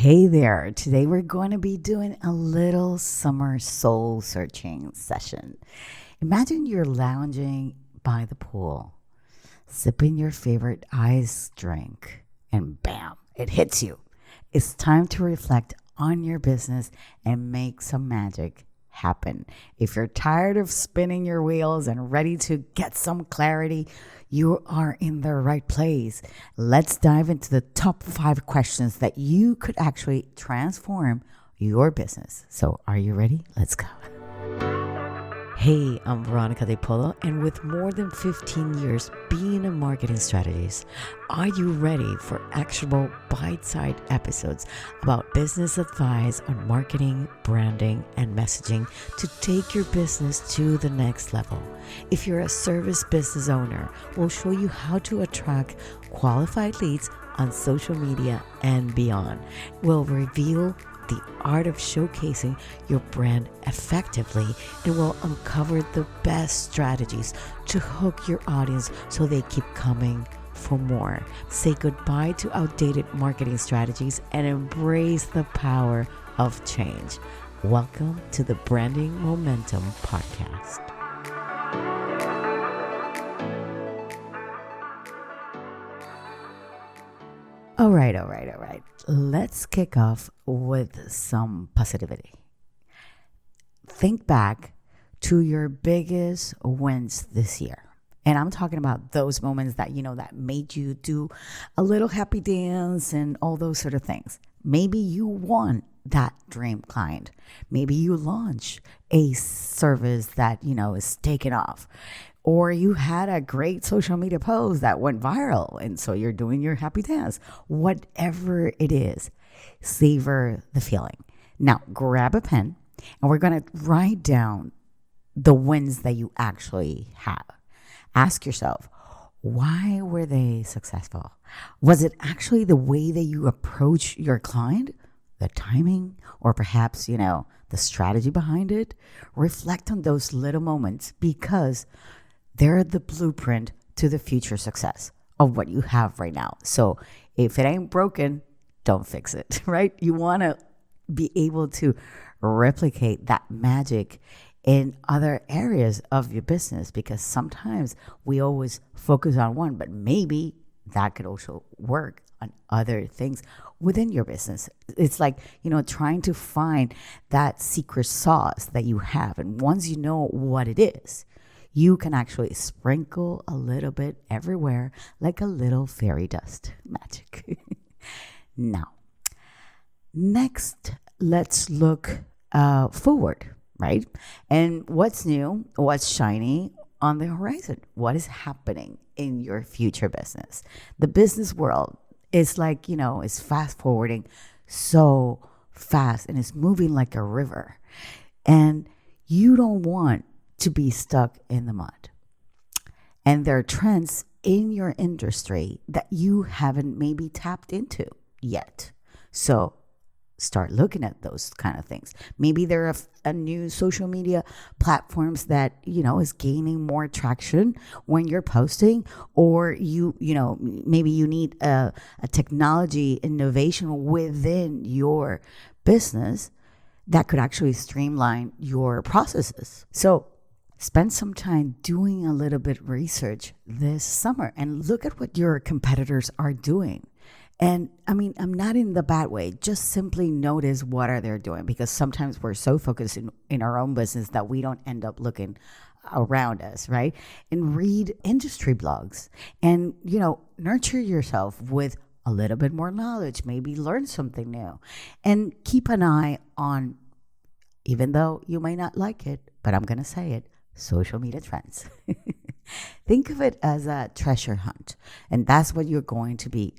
Hey there. Today we're going to be doing a little summer soul searching session. Imagine you're lounging by the pool, sipping your favorite ice drink, and bam, it hits you. It's time to reflect on your business and make some magic happen. If you're tired of spinning your wheels and ready to get some clarity, you are in the right place. Let's dive into the top 5 questions that you could actually transform your business. So, are you ready? Let's go. Hey, I'm Veronica de Polo, and with more than 15 years being in marketing strategies, are you ready for actionable bite-sized episodes about business advice on marketing, branding, and messaging to take your business to the next level? If you're a service business owner, we'll show you how to attract qualified leads on social media and beyond. We'll reveal the art of showcasing your brand effectively, and will uncover the best strategies to hook your audience so they keep coming for more. Say goodbye to outdated marketing strategies and embrace the power of change. Welcome to the Branding Momentum Podcast. All right. Let's kick off with some positivity. Think back to your biggest wins this year. And I'm talking about those moments that, that made you do a little happy dance and all those sort of things. Maybe you won that dream client. Maybe you launched a service that, is taking off. Or you had a great social media post that went viral, and so you're doing your happy dance. Whatever it is, savor the feeling. Now, grab a pen, and we're going to write down the wins that you actually have. Ask yourself, why were they successful? Was it actually the way that you approach your client, the timing, or perhaps, the strategy behind it? Reflect on those little moments, because they're the blueprint to the future success of what you have right now. So if it ain't broken, don't fix it, right? You want to be able to replicate that magic in other areas of your business, because sometimes we always focus on one, but maybe that could also work on other things within your business. It's like, trying to find that secret sauce that you have. And once you know what it is, you can actually sprinkle a little bit everywhere like a little fairy dust magic. Now, next, let's look forward, right? And what's new, what's shiny on the horizon? What is happening in your future business? The business world is like, is fast forwarding so fast, and it's moving like a river. And you don't want to be stuck in the mud. And there are trends in your industry that you haven't maybe tapped into yet. So start looking at those kind of things. Maybe there are a new social media platforms that, is gaining more traction when you're posting, or maybe you need a technology innovation within your business that could actually streamline your processes. So spend some time doing a little bit of research this summer and look at what your competitors are doing. And I'm not in the bad way, just simply notice what are they doing, because sometimes we're so focused in our own business that we don't end up looking around us, right? And read industry blogs and, nurture yourself with a little bit more knowledge, maybe learn something new, and keep an eye on, even though you may not like it, but I'm going to say it, social media trends. Think of it as a treasure hunt, and that's what you're going to be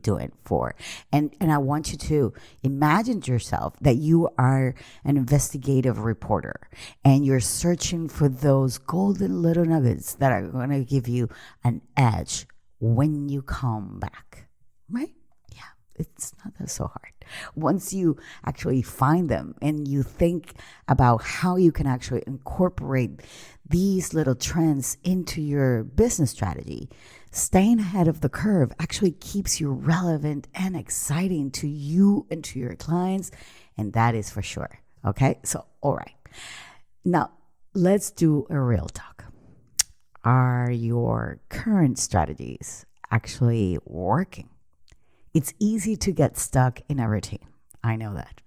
doing for. And I want you to imagine yourself that you are an investigative reporter, and you're searching for those golden little nuggets that are going to give you an edge when you come back, right? Yeah, it's not that so hard. Once you actually find them and you think about how you can actually incorporate these little trends into your business strategy, staying ahead of the curve actually keeps you relevant and exciting to you and to your clients. And that is for sure. Okay. So, all right. Now, let's do a real talk. Are your current strategies actually working? It's easy to get stuck in a routine. I know that.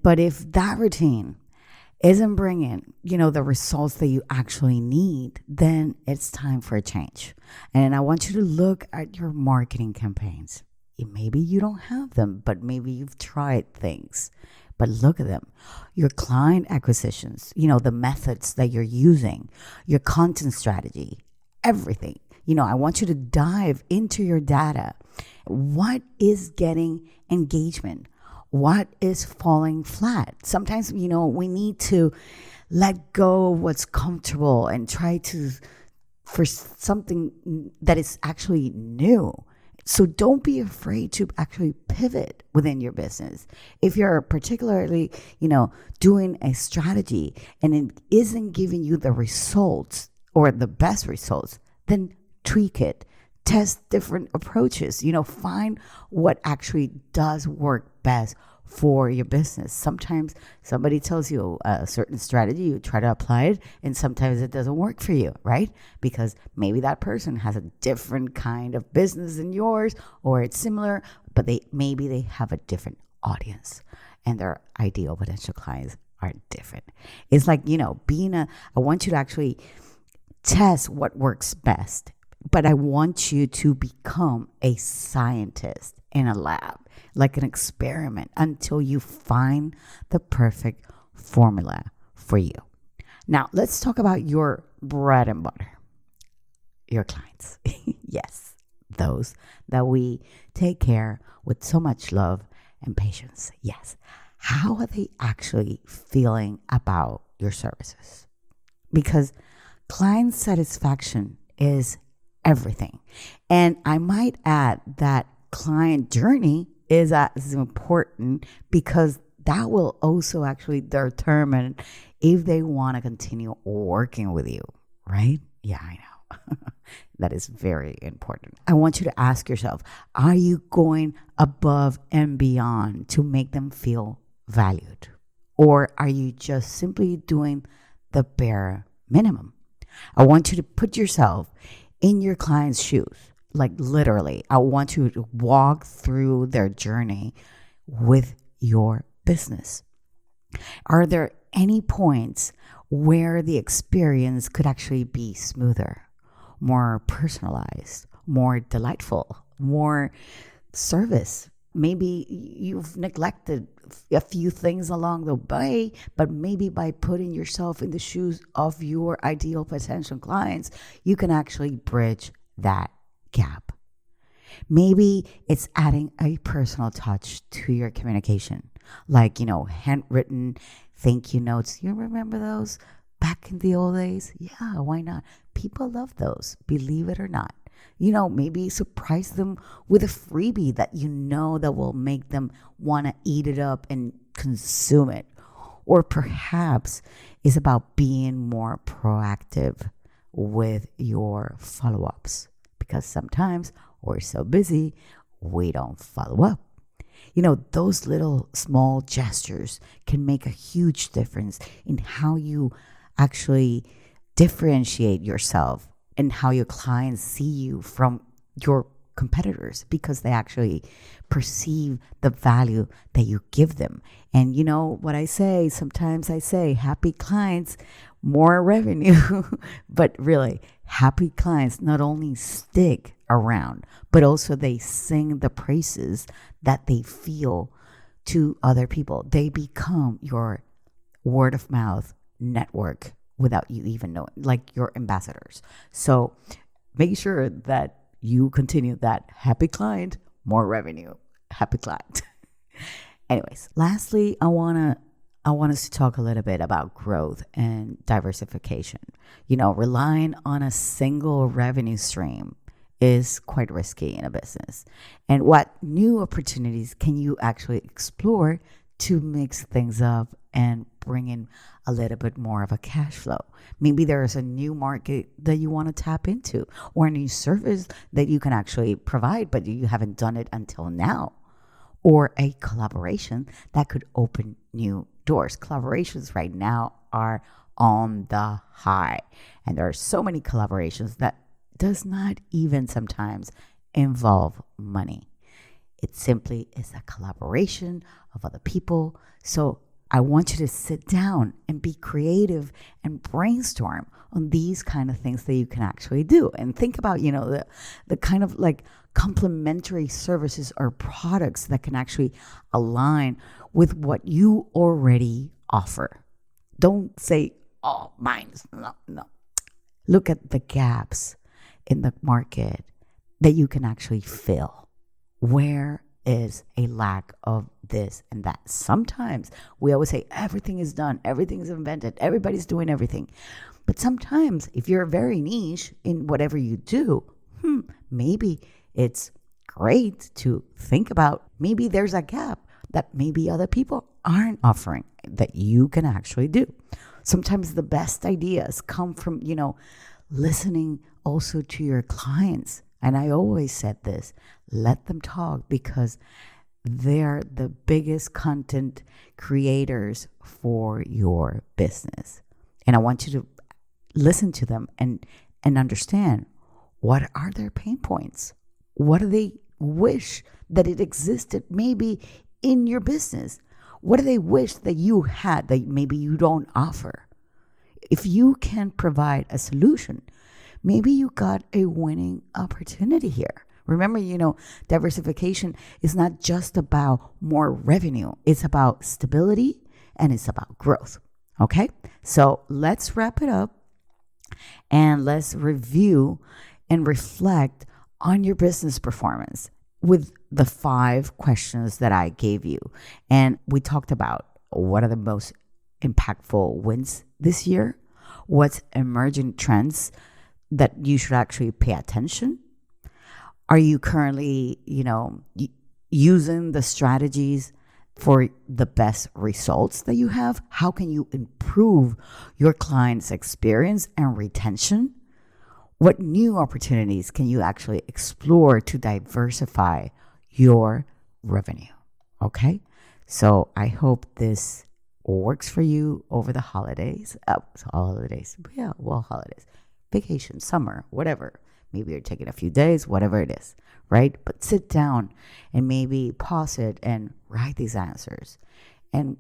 But if that routine isn't bringing, the results that you actually need, then it's time for a change. And I want you to look at your marketing campaigns. Maybe you don't have them, but maybe you've tried things. But look at them. Your client acquisitions, the methods that you're using, your content strategy, everything. I want you to dive into your data. What is getting engagement? What is falling flat? Sometimes, we need to let go of what's comfortable and try for something that is actually new. So don't be afraid to actually pivot within your business. If you're particularly, doing a strategy and it isn't giving you the results or the best results, then tweak it. Test different approaches, find what actually does work best for your business. Sometimes somebody tells you a certain strategy, you try to apply it, and sometimes it doesn't work for you, right? Because maybe that person has a different kind of business than yours, or it's similar, but maybe they have a different audience and their ideal potential clients are different. It's like, I want you to actually test what works best. But I want you to become a scientist in a lab, like an experiment, until you find the perfect formula for you. Now, let's talk about your bread and butter, your clients. Yes, those that we take care with so much love and patience. Yes. How are they actually feeling about your services? Because client satisfaction is everything. And I might add that client journey is as important because that will also actually determine if they want to continue working with you, right? Yeah, I know. That is very important. I want you to ask yourself, are you going above and beyond to make them feel valued? Or are you just simply doing the bare minimum? I want you to put yourself in your client's shoes, like literally. I want you to walk through their journey with your business. Are there any points where the experience could actually be smoother, more personalized, more delightful, more service? Maybe you've neglected a few things along the way, but maybe by putting yourself in the shoes of your ideal potential clients, you can actually bridge that gap. Maybe it's adding a personal touch to your communication, like, handwritten thank you notes. You remember those back in the old days? Yeah, why not? People love those, believe it or not. Maybe surprise them with a freebie that that will make them want to eat it up and consume it. Or perhaps it's about being more proactive with your follow-ups, because sometimes we're so busy, we don't follow up. Those little small gestures can make a huge difference in how you actually differentiate yourself and how your clients see you from your competitors, because they actually perceive the value that you give them. And what I say, sometimes I say happy clients, more revenue, but really happy clients not only stick around, but also they sing the praises that they feel to other people. They become your word of mouth network without you even knowing, like your ambassadors. So make sure that you continue that happy client, more revenue, happy client. Anyways, lastly, I want us to talk a little bit about growth and diversification. Relying on a single revenue stream is quite risky in a business? And what new opportunities can you actually explore to mix things up and bring in a little bit more of a cash flow? Maybe there's a new market that you want to tap into, or a new service that you can actually provide, but you haven't done it until now, or a collaboration that could open new doors. Collaborations right now are on the high, and there are so many collaborations that does not even sometimes involve money. It simply is a collaboration of other people. So I want you to sit down and be creative and brainstorm on these kind of things that you can actually do. And think about, the kind of like complementary services or products that can actually align with what you already offer. Don't say, oh, mine's no. Look at the gaps in the market that you can actually fill. Where is a lack of this and that? Sometimes we always say everything is done, everything is invented, everybody's doing everything. But sometimes if you're very niche in whatever you do, maybe it's great to think about, maybe there's a gap that maybe other people aren't offering that you can actually do. Sometimes the best ideas come from, listening also to your clients. And I always said this, let them talk, because they're the biggest content creators for your business. And I want you to listen to them and understand, what are their pain points? What do they wish that it existed maybe in your business? What do they wish that you had that maybe you don't offer? If you can provide a solution, maybe you got a winning opportunity here. Remember, diversification is not just about more revenue. It's about stability and it's about growth. Okay? So let's wrap it up and let's review and reflect on your business performance with the 5 questions that I gave you. And we talked about what are the most impactful wins this year, what's emerging trends that you should actually pay attention. Are you currently, using the strategies for the best results that you have? How can you improve your client's experience and retention? What new opportunities can you actually explore to diversify your revenue? Okay, so I hope this works for you over the holidays. Holidays, vacation, summer, whatever. Maybe you're taking a few days, whatever it is, right? But sit down and maybe pause it and write these answers. And,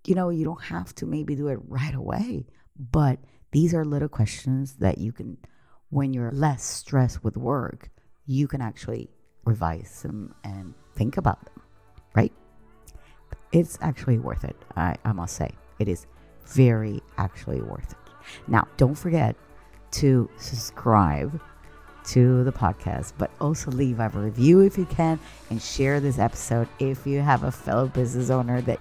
you don't have to maybe do it right away, but these are little questions that you can, when you're less stressed with work, you can actually revise them and think about them, right? It's actually worth it. I must say, it is very actually worth it. Now, don't forget to subscribe to the podcast, but also leave a review if you can, and share this episode if you have a fellow business owner that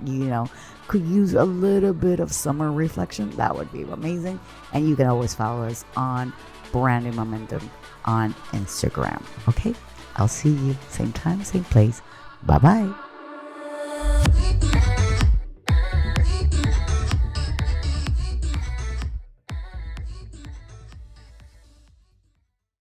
could use a little bit of summer reflection. That would be amazing. And you can always follow us on Branding Momentum on Instagram. Okay, I'll see you same time, same place. Bye bye.